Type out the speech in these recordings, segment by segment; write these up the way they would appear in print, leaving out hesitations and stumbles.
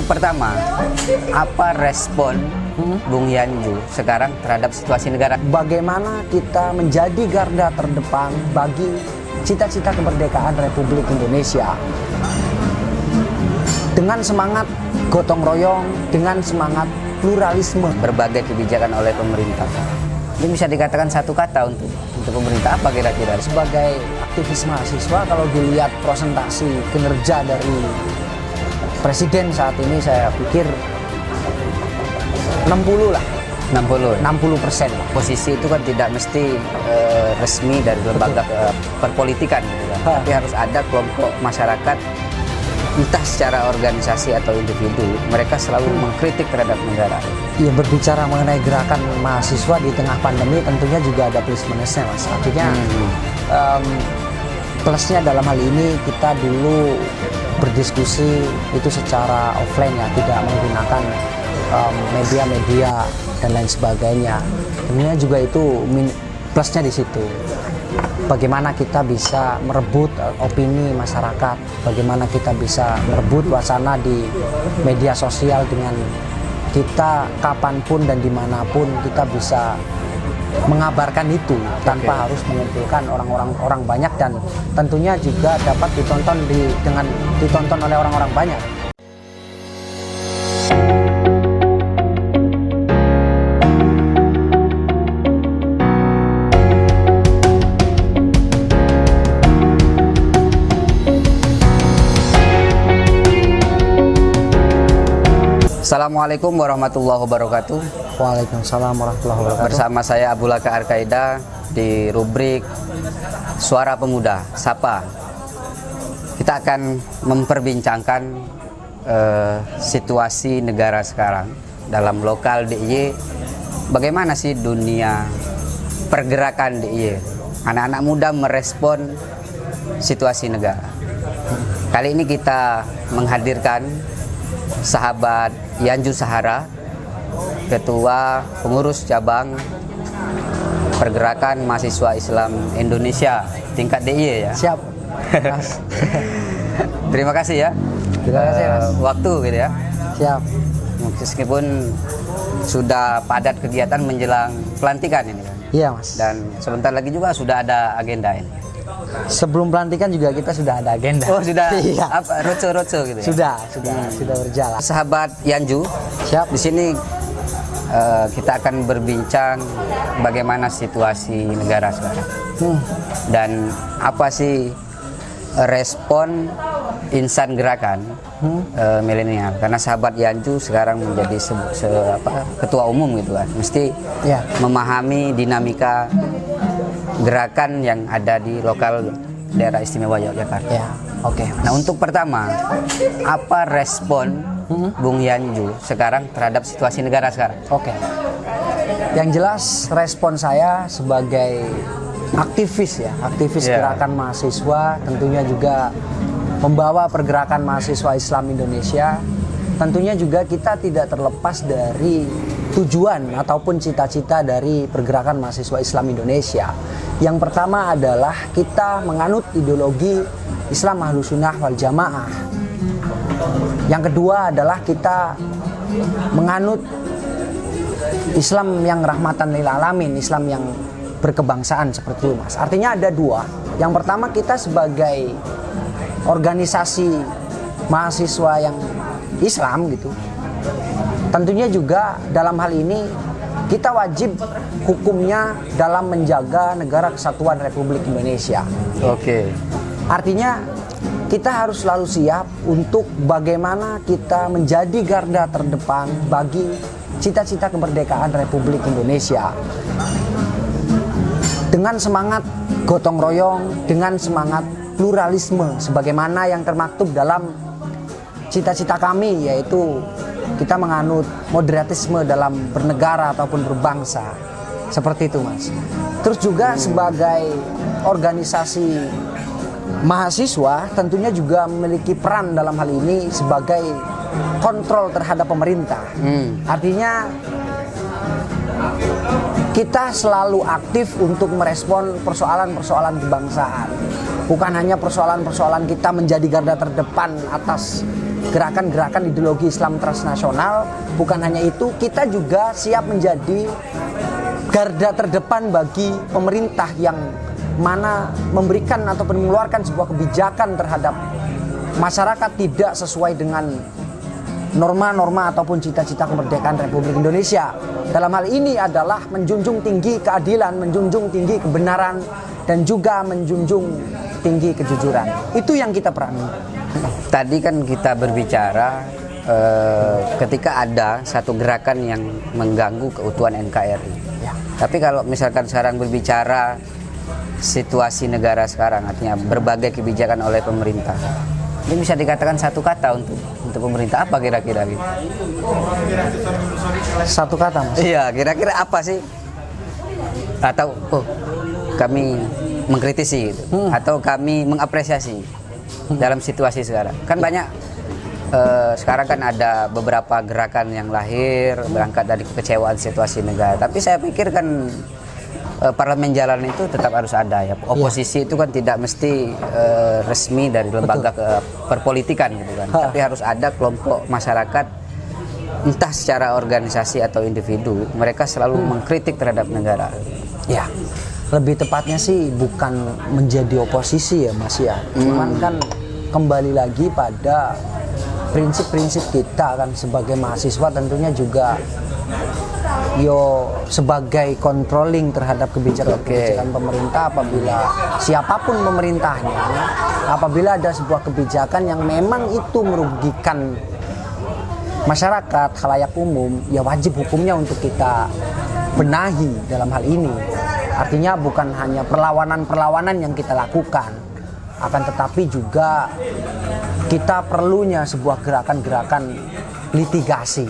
pertama, apa respon Bung Yanju sekarang terhadap situasi negara? Bagaimana kita menjadi garda terdepan bagi cita-cita kemerdekaan Republik Indonesia dengan semangat gotong royong, dengan semangat pluralisme. Berbagai kebijakan oleh pemerintah. Ini bisa dikatakan satu kata untuk pemerintah, apa kira-kira? Sebagai aktivis mahasiswa, kalau dilihat presentasi kinerja dari Presiden saat ini, saya pikir 60 lah. 60% lah. Posisi itu kan tidak mesti resmi dari lembaga perpolitikan gitu kan. Tapi harus ada kelompok masyarakat, entah secara organisasi atau individu, mereka selalu mengkritik terhadap negara. Ya, berbicara mengenai gerakan mahasiswa di tengah pandemi tentunya juga ada plus minusnya, Mas. Artinya plusnya dalam hal ini kita dulu berdiskusi itu secara offline ya, tidak menggunakan media-media dan lain sebagainya. Tentunya juga itu plusnya di situ. Bagaimana kita bisa merebut opini masyarakat, bagaimana kita bisa merebut wacana di media sosial dengan kita kapanpun dan dimanapun kita bisa mengabarkan itu tanpa harus mengumpulkan orang banyak, dan tentunya juga dapat ditonton oleh orang-orang banyak. Assalamualaikum warahmatullahi wabarakatuh. Waalaikumsalam warahmatullahi wabarakatuh. Bersama saya Abu Laka Arkaida di rubrik Suara Pemuda, Sapa. Kita akan memperbincangkan situasi negara sekarang dalam lokal DIY. Bagaimana sih dunia pergerakan DIY? Anak-anak muda merespon situasi negara. Kali ini kita menghadirkan sahabat Yanju Sahara, Ketua Pengurus Cabang Pergerakan Mahasiswa Islam Indonesia tingkat DIY ya. Siap, Mas. Terima kasih ya. Terima kasih, Mas. Waktu gitu ya. Siap. Meskipun sudah padat kegiatan menjelang pelantikan ini kan. Iya, Mas. Dan sebentar lagi juga sudah ada agenda ini. Sebelum pelantikan juga kita sudah ada agenda. Oh, sudah. Iya. Apa roadshow gitu ya? Sudah berjalan. Sahabat Yanju, siap. Di sini kita akan berbincang bagaimana situasi negara sekarang. Dan apa sih respon insan gerakan milenial, karena sahabat Yanju sekarang menjadi ketua umum gitu kan, mesti memahami dinamika gerakan yang ada di lokal daerah istimewa Yogyakarta. Ya, oke. Nah, untuk pertama, apa respon Bung Yanju sekarang terhadap situasi negara sekarang? Oke. Yang jelas respon saya sebagai aktivis gerakan mahasiswa, tentunya juga membawa pergerakan mahasiswa Islam Indonesia. Tentunya juga kita tidak terlepas dari tujuan ataupun cita-cita dari pergerakan mahasiswa Islam Indonesia. Yang pertama adalah kita menganut ideologi Islam Ahlus Sunnah wal Jamaah. Yang kedua adalah kita menganut Islam yang rahmatan lil alamin, Islam yang berkebangsaan seperti itu, Mas. Artinya ada dua. Yang pertama, kita sebagai organisasi mahasiswa yang Islam gitu, tentunya juga dalam hal ini kita wajib hukumnya dalam menjaga negara kesatuan Republik Indonesia. Oke. Artinya kita harus selalu siap untuk bagaimana kita menjadi garda terdepan bagi cita-cita kemerdekaan Republik Indonesia. Dengan semangat gotong royong, dengan semangat pluralisme, sebagaimana yang termaktub dalam cita-cita kami, yaitu kita menganut moderatisme dalam bernegara ataupun berbangsa. Seperti itu, Mas. Terus juga sebagai organisasi mahasiswa tentunya juga memiliki peran dalam hal ini sebagai kontrol terhadap pemerintah. Artinya kita selalu aktif untuk merespon persoalan-persoalan kebangsaan. Bukan hanya persoalan-persoalan kita menjadi garda terdepan atas gerakan-gerakan ideologi Islam transnasional. Bukan hanya itu, kita juga siap menjadi garda terdepan bagi pemerintah yang mana memberikan ataupun mengeluarkan sebuah kebijakan terhadap masyarakat tidak sesuai dengan norma-norma ataupun cita-cita kemerdekaan Republik Indonesia. Dalam hal ini adalah menjunjung tinggi keadilan, menjunjung tinggi kebenaran, dan juga menjunjung tinggi kejujuran. Itu yang kita perangi. Tadi kan kita berbicara ketika ada satu gerakan yang mengganggu keutuhan NKRI. Ya. Tapi kalau misalkan sekarang berbicara situasi negara sekarang, artinya berbagai kebijakan oleh pemerintah, ini bisa dikatakan satu kata untuk pemerintah, apa kira-kira gitu? Satu kata, Mas. Iya, kira-kira apa sih? Atau kami mengkritisi gitu, atau kami mengapresiasi dalam situasi sekarang. Kan banyak sekarang kan ada beberapa gerakan yang lahir berangkat dari kekecewaan situasi negara. Tapi saya pikir kan parlemen jalan itu tetap harus ada ya. Oposisi itu kan tidak mesti resmi dari lembaga perpolitikan gitu kan. Tapi harus ada kelompok masyarakat, entah secara organisasi atau individu, mereka selalu mengkritik terhadap negara. Ya, lebih tepatnya sih bukan menjadi oposisi ya, Mas ya. Cuman kan kembali lagi pada prinsip-prinsip kita kan sebagai mahasiswa, tentunya juga sebagai controlling terhadap kebijakan pemerintah. Apabila siapapun pemerintahnya, apabila ada sebuah kebijakan yang memang itu merugikan masyarakat, khalayak umum, ya wajib hukumnya untuk kita benahi dalam hal ini. Artinya bukan hanya perlawanan-perlawanan yang kita lakukan, akan tetapi juga kita perlunya sebuah gerakan-gerakan litigasi.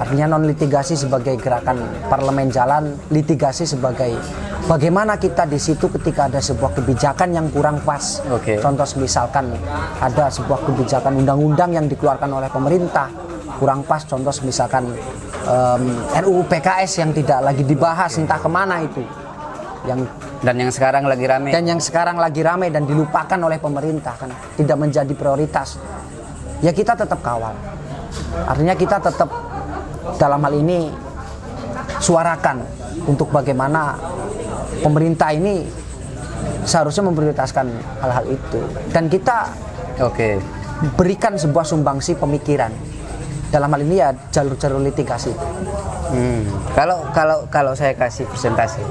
Artinya non litigasi sebagai gerakan parlemen jalan, litigasi sebagai bagaimana kita di situ ketika ada sebuah kebijakan yang kurang pas. Contoh misalkan ada sebuah kebijakan undang-undang yang dikeluarkan oleh pemerintah kurang pas, contoh misalkan RUU PKS yang tidak lagi dibahas, entah kemana itu. Dan yang sekarang lagi ramai dan dilupakan oleh pemerintah, kan tidak menjadi prioritas. Ya kita tetap kawal. Artinya kita tetap dalam hal ini suarakan untuk bagaimana pemerintah ini seharusnya memprioritaskan hal-hal itu, dan kita berikan sebuah sumbangsi pemikiran dalam hal ini ya jalur-jalur litigasi. Kalau saya kasih persentase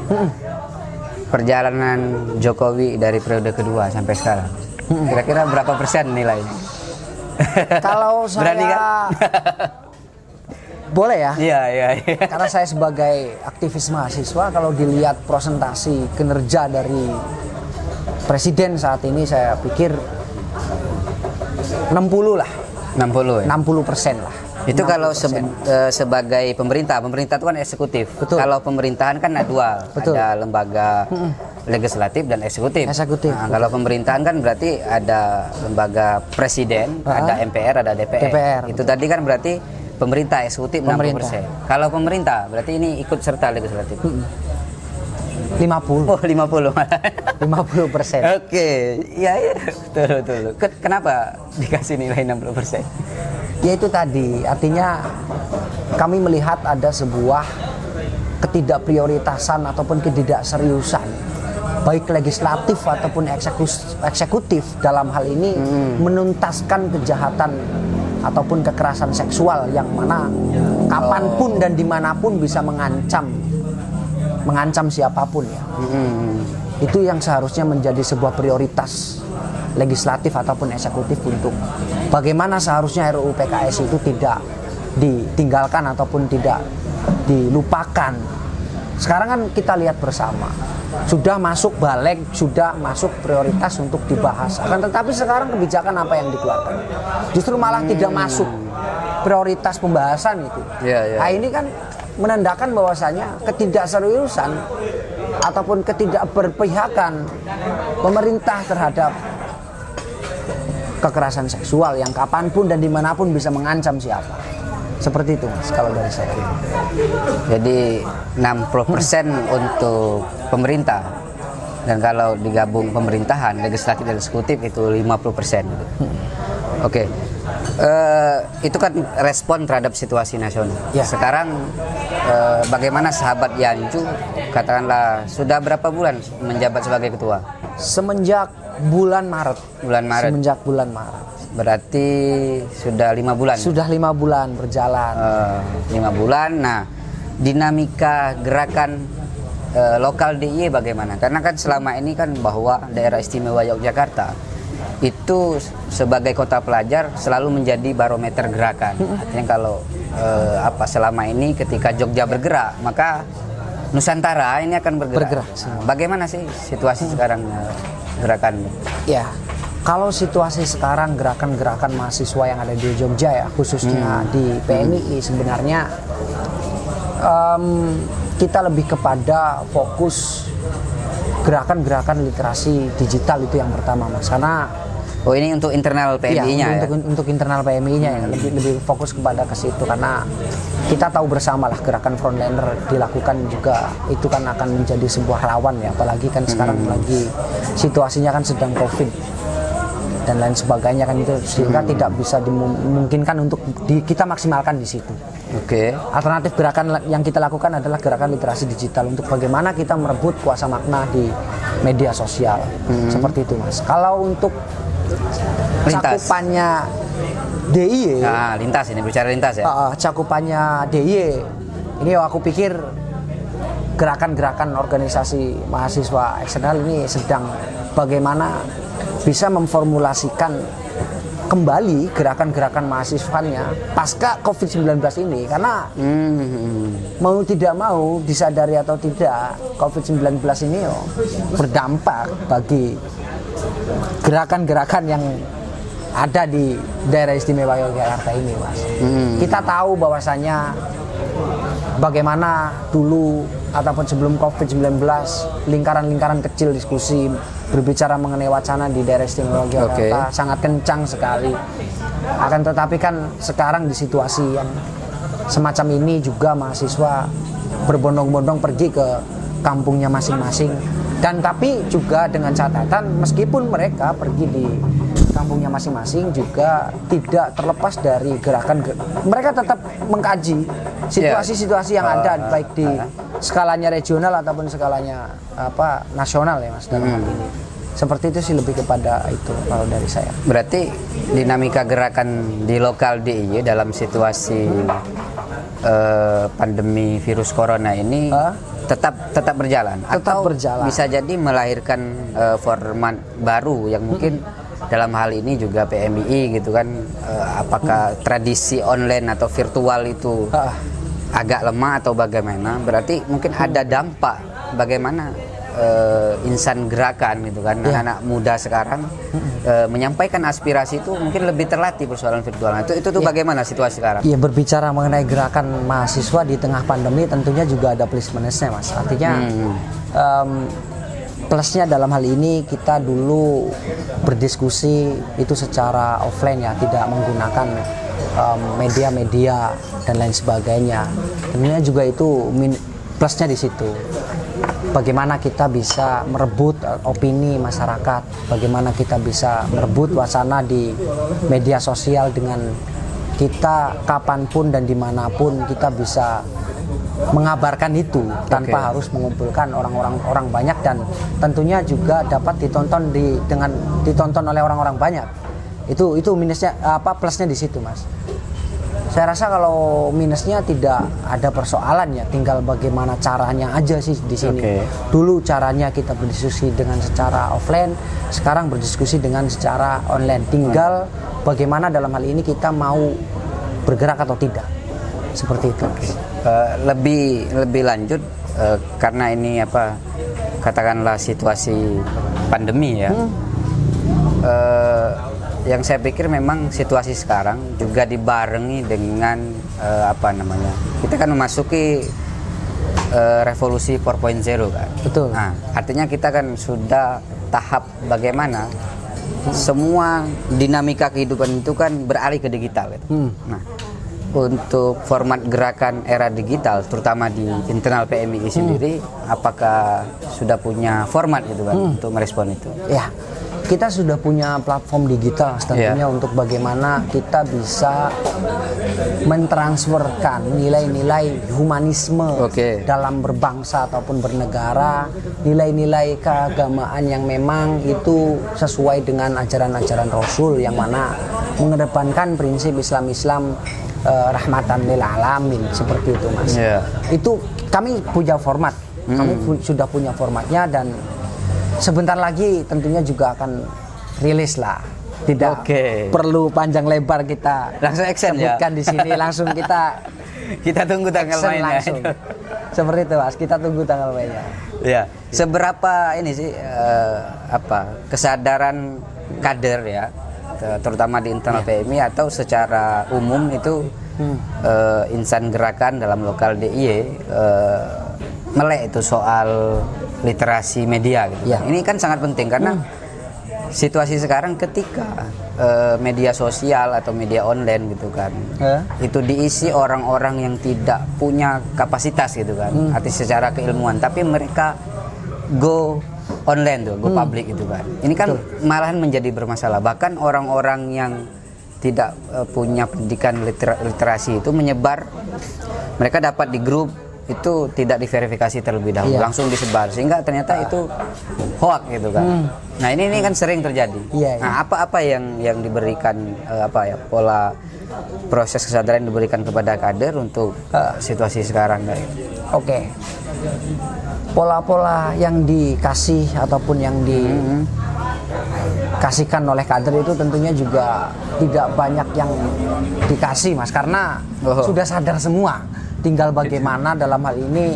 perjalanan Jokowi dari periode kedua sampai sekarang, kira-kira berapa persen nilainya? Kalau saya berani kan? Boleh ya? Iya. Karena saya sebagai aktivis mahasiswa, kalau dilihat presentasi kinerja dari presiden saat ini, saya pikir 60 lah. 60 ya? 60% lah. Itu kalau sebagai pemerintah itu kan eksekutif. Betul. Kalau pemerintahan kan ada dua, ada lembaga legislatif dan eksekutif. Nah, kalau pemerintahan kan berarti ada lembaga presiden, ada MPR, ada DPR. Itu tadi kan berarti pemerintah eksekutif 60%. Kalau pemerintah berarti ini ikut serta legislatif. 50. Oh, 50. 50%. Oke. Iya, betul. Kenapa dikasih nilai 60%? Ya itu tadi, artinya kami melihat ada sebuah ketidakprioritasan ataupun ketidakseriusan baik legislatif ataupun eksekutif dalam hal ini menuntaskan kejahatan ataupun kekerasan seksual yang mana kapanpun dan dimanapun bisa mengancam siapapun ya. Itu yang seharusnya menjadi sebuah prioritas legislatif ataupun eksekutif untuk bagaimana seharusnya RUU PKS itu tidak ditinggalkan ataupun tidak dilupakan. Sekarang kan kita lihat bersama, sudah masuk balik, sudah masuk prioritas untuk dibahas. Akan tetapi sekarang kebijakan apa yang dikeluarkan? Justru malah tidak masuk prioritas pembahasan itu. Nah ini kan menandakan bahwasanya ketidakseriusan ataupun ketidakberpihakan pemerintah terhadap kekerasan seksual yang kapanpun dan dimanapun bisa mengancam siapa. Seperti itu Mas, kalau dari saya. Jadi 60% untuk pemerintah, dan kalau digabung pemerintahan, legislatif dan eksekutif itu 50%. Oke. Itu kan respon terhadap situasi nasional. Ya. Sekarang bagaimana sahabat Yancu, katakanlah sudah berapa bulan menjabat sebagai ketua? Semenjak bulan Maret. Bulan Maret. Semenjak bulan Maret. Berarti sudah 5 bulan. Sudah 5 bulan berjalan. 5 bulan. Nah, dinamika gerakan lokal DIY bagaimana? Karena kan selama ini kan bahwa daerah istimewa Yogyakarta itu sebagai kota pelajar selalu menjadi barometer gerakan. Artinya kalau selama ini ketika Jogja bergerak, maka Nusantara ini akan bergerak. Bagaimana sih situasi sekarang gerakan? Ya, kalau situasi sekarang gerakan-gerakan mahasiswa yang ada di Jogja ya, khususnya di PMII sebenarnya kita lebih kepada fokus gerakan-gerakan literasi digital itu yang pertama, Mas. Karena ini untuk internal PMI-nya ya? Untuk internal PMI-nya ya, lebih fokus kepada ke situ karena kita tahu bersama lah gerakan frontliner dilakukan juga itu kan akan menjadi sebuah rawan ya, apalagi kan sekarang lagi situasinya kan sedang COVID dan lain sebagainya kan itu sehingga tidak bisa dimungkinkan untuk kita maksimalkan di situ. Oke. Alternatif gerakan yang kita lakukan adalah gerakan literasi digital untuk bagaimana kita merebut kuasa makna di media sosial. Seperti itu, Mas. Kalau untuk lintas. Cakupannya DIY. Nah, lintas ini bicara lintas ya. Cakupannya DIY. Ini aku pikir gerakan-gerakan organisasi mahasiswa eksternal ini sedang bagaimana bisa memformulasikan kembali gerakan-gerakan mahasiswanya pasca COVID-19 ini karena mau tidak mau disadari atau tidak COVID-19 ini berdampak bagi gerakan-gerakan yang ada di daerah istimewa Yogyakarta ini, Mas. Kita tahu bahwasanya bagaimana dulu ataupun sebelum COVID-19 lingkaran-lingkaran kecil diskusi berbicara mengenai wacana di daerah istimewa Yogyakarta sangat kencang sekali. Akan tetapi kan sekarang di situasi yang semacam ini juga mahasiswa berbondong-bondong pergi ke kampungnya masing-masing. Dan tapi juga dengan catatan meskipun mereka pergi di kampungnya masing-masing juga tidak terlepas dari gerakan mereka tetap mengkaji situasi-situasi yang ada baik di skalanya regional ataupun skalanya nasional ya, Mas, dalam hal ini. Seperti itu sih lebih kepada itu kalau dari saya. Berarti dinamika gerakan di lokal DIY dalam situasi pandemi virus corona ini tetap berjalan tetap atau berjalan. Bisa jadi melahirkan format baru yang mungkin dalam hal ini juga PMII gitu kan, apakah tradisi online atau virtual itu agak lemah atau bagaimana? Berarti mungkin ada dampak bagaimana insan gerakan gitu kan, anak-anak muda sekarang menyampaikan aspirasi itu mungkin lebih terlatih persoalan virtual. Itu tuh bagaimana situasi sekarang? Iya, berbicara mengenai gerakan mahasiswa di tengah pandemi tentunya juga ada plus minusnya, Mas. Artinya plusnya dalam hal ini kita dulu berdiskusi itu secara offline ya, tidak menggunakan media-media dan lain sebagainya. Tentunya juga itu plusnya di situ. Bagaimana kita bisa merebut opini masyarakat, bagaimana kita bisa merebut wacana di media sosial dengan kita kapanpun dan dimanapun kita bisa mengabarkan itu tanpa harus mengumpulkan orang banyak dan tentunya juga dapat ditonton oleh orang-orang banyak. Itu minusnya plusnya di situ, Mas. Saya rasa kalau minusnya tidak ada persoalan ya, tinggal bagaimana caranya aja sih di sini. Dulu caranya kita berdiskusi dengan secara offline, sekarang berdiskusi dengan secara online. Tinggal bagaimana dalam hal ini kita mau bergerak atau tidak. Seperti itu. Lebih lanjut karena ini katakanlah situasi pandemi ya. Yang saya pikir memang situasi sekarang juga dibarengi dengan kita kan memasuki revolusi 4.0 kan. Betul. Nah, artinya kita kan sudah tahap bagaimana semua dinamika kehidupan itu kan beralih ke digital gitu. Nah, untuk format gerakan era digital terutama di internal PMII sendiri apakah sudah punya format gitu kan untuk merespon itu? Ya. kita sudah punya platform digital tentunya untuk bagaimana kita bisa mentransferkan nilai-nilai humanisme dalam berbangsa ataupun bernegara, nilai-nilai keagamaan yang memang itu sesuai dengan ajaran-ajaran Rasul yang mana mengedepankan prinsip Islam rahmatan lil alamin seperti itu, Mas. Itu kami punya format, kami sudah punya formatnya dan sebentar lagi tentunya juga akan rilis lah. Tidak perlu panjang lebar kita langsung action sebutkan di sini, langsung kita tunggu tanggal mainnya. Langsung. Seperti itu, Mas. Kita tunggu tanggal mainnya. Ya. Seberapa ini sih kesadaran kader ya, terutama di internal PMI atau secara umum itu insan gerakan dalam lokal DIY melek itu soal literasi media gitu. Ini kan sangat penting karena situasi sekarang ketika media sosial atau media online gitu kan, itu diisi orang-orang yang tidak punya kapasitas gitu kan, arti secara keilmuan, tapi mereka go online tuh, go public gitu kan. Ini kan malahan menjadi bermasalah. Bahkan orang-orang yang tidak punya pendidikan literasi itu menyebar, mereka dapat di grup itu tidak diverifikasi terlebih dahulu, langsung disebar sehingga ternyata itu hoax gitu kan. Nah ini kan sering terjadi. Nah apa yang diberikan pola proses kesadaran yang diberikan kepada kader untuk situasi sekarang kayak pola-pola yang dikasih ataupun yang dikasihkan oleh kader itu tentunya juga tidak banyak yang dikasih, Mas, karena sudah sadar semua. Tinggal bagaimana dalam hal ini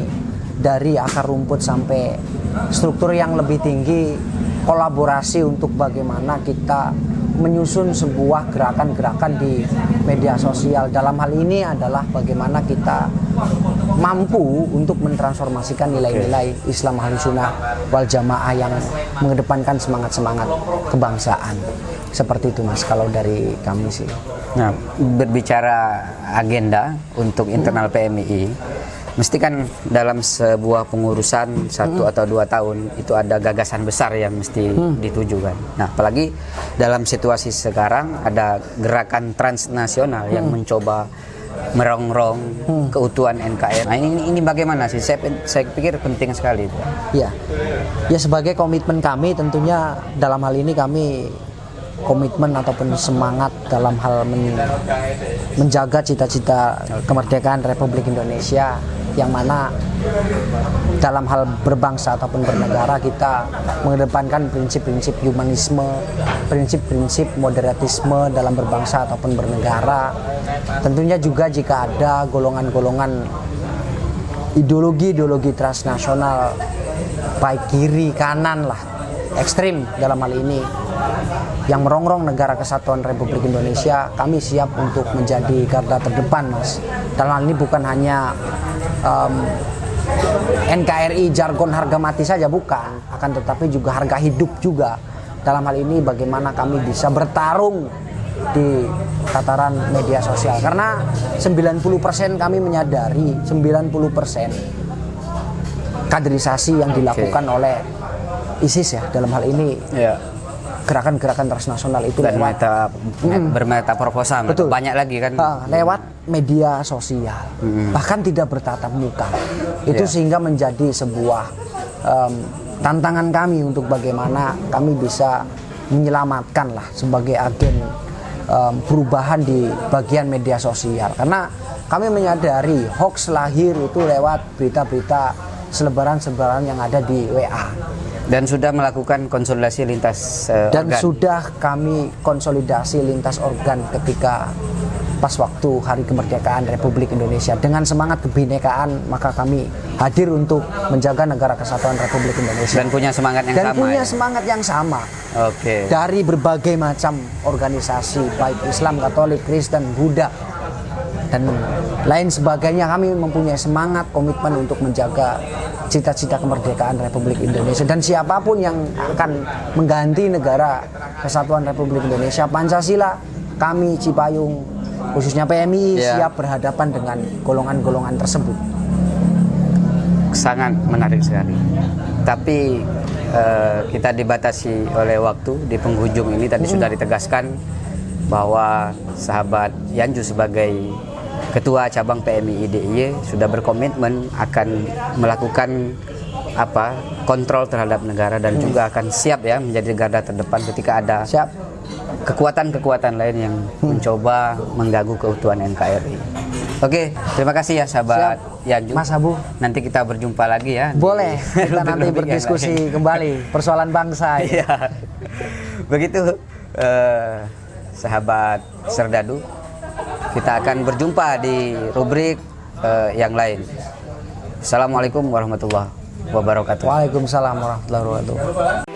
dari akar rumput sampai struktur yang lebih tinggi, kolaborasi untuk bagaimana kita menyusun sebuah gerakan-gerakan di media sosial. Dalam hal ini adalah bagaimana kita mampu untuk mentransformasikan nilai-nilai Islam Ahlussunnah wal Jamaah yang mengedepankan semangat-semangat kebangsaan. Seperti itu, Mas, kalau dari kami sih. Nah, berbicara agenda untuk internal PMI, mesti kan dalam sebuah pengurusan 1 atau 2 tahun itu ada gagasan besar yang mesti dituju kan. Nah, apalagi dalam situasi sekarang ada gerakan transnasional yang mencoba merongrong keutuhan NKRI. Nah, ini bagaimana sih? Saya pikir penting sekali itu. Ya, sebagai komitmen kami tentunya dalam hal ini kami komitmen ataupun semangat dalam hal menjaga cita-cita kemerdekaan Republik Indonesia, yang mana dalam hal berbangsa ataupun bernegara kita mengedepankan prinsip-prinsip humanisme, prinsip-prinsip moderatisme dalam berbangsa ataupun bernegara. Tentunya juga jika ada golongan-golongan ideologi transnasional baik kiri kanan lah, ekstrim dalam hal ini, yang merongrong negara kesatuan Republik Indonesia, kami siap untuk menjadi garda terdepan, Mas. Dalam hal ini bukan hanya NKRI jargon harga mati saja, bukan, akan tetapi juga harga hidup juga. Dalam hal ini bagaimana kami bisa bertarung di tataran media sosial, karena 90% kami menyadari 90% kaderisasi yang dilakukan oleh ISIS ya dalam hal ini. Gerakan-gerakan transnasional itu dan lewat bermetaproposa, banyak lagi kan lewat media sosial, bahkan tidak bertatap muka. Itu sehingga menjadi sebuah tantangan kami untuk bagaimana kami bisa menyelamatkan lah sebagai agen perubahan di bagian media sosial, karena kami menyadari hoax lahir itu lewat berita-berita selebaran-selebaran yang ada di WA. Dan sudah melakukan konsolidasi lintas dan organ. Sudah kami konsolidasi lintas organ ketika pas waktu Hari Kemerdekaan Republik Indonesia. Dengan semangat kebinekaan, maka kami hadir untuk menjaga negara kesatuan Republik Indonesia. Dan punya semangat yang sama. Semangat yang sama. Oke. Dari berbagai macam organisasi, baik Islam, Katolik, Kristen, Buddha, dan lain sebagainya. Kami mempunyai semangat komitmen untuk menjaga cita-cita kemerdekaan Republik Indonesia, dan siapapun yang akan mengganti negara kesatuan Republik Indonesia, Pancasila, kami Cipayung khususnya PMI siap berhadapan dengan golongan-golongan tersebut. Sangat menarik sekali. Tapi kita dibatasi oleh waktu di penghujung ini. Tadi sudah ditegaskan bahwa sahabat Yanju sebagai Ketua Cabang PMI DIY sudah berkomitmen akan melakukan kontrol terhadap negara dan juga akan siap ya menjadi garda terdepan ketika ada kekuatan-kekuatan lain yang mencoba mengganggu keutuhan NKRI. Oke, terima kasih ya sahabat Yanju. Mas Abu, nanti kita berjumpa lagi ya. Boleh, kita nanti berdiskusi kembali persoalan bangsa. Iya. Begitu sahabat Serdadu. Kita akan berjumpa di rubrik yang lain. Assalamualaikum warahmatullahi wabarakatuh. Waalaikumsalam warahmatullahi wabarakatuh.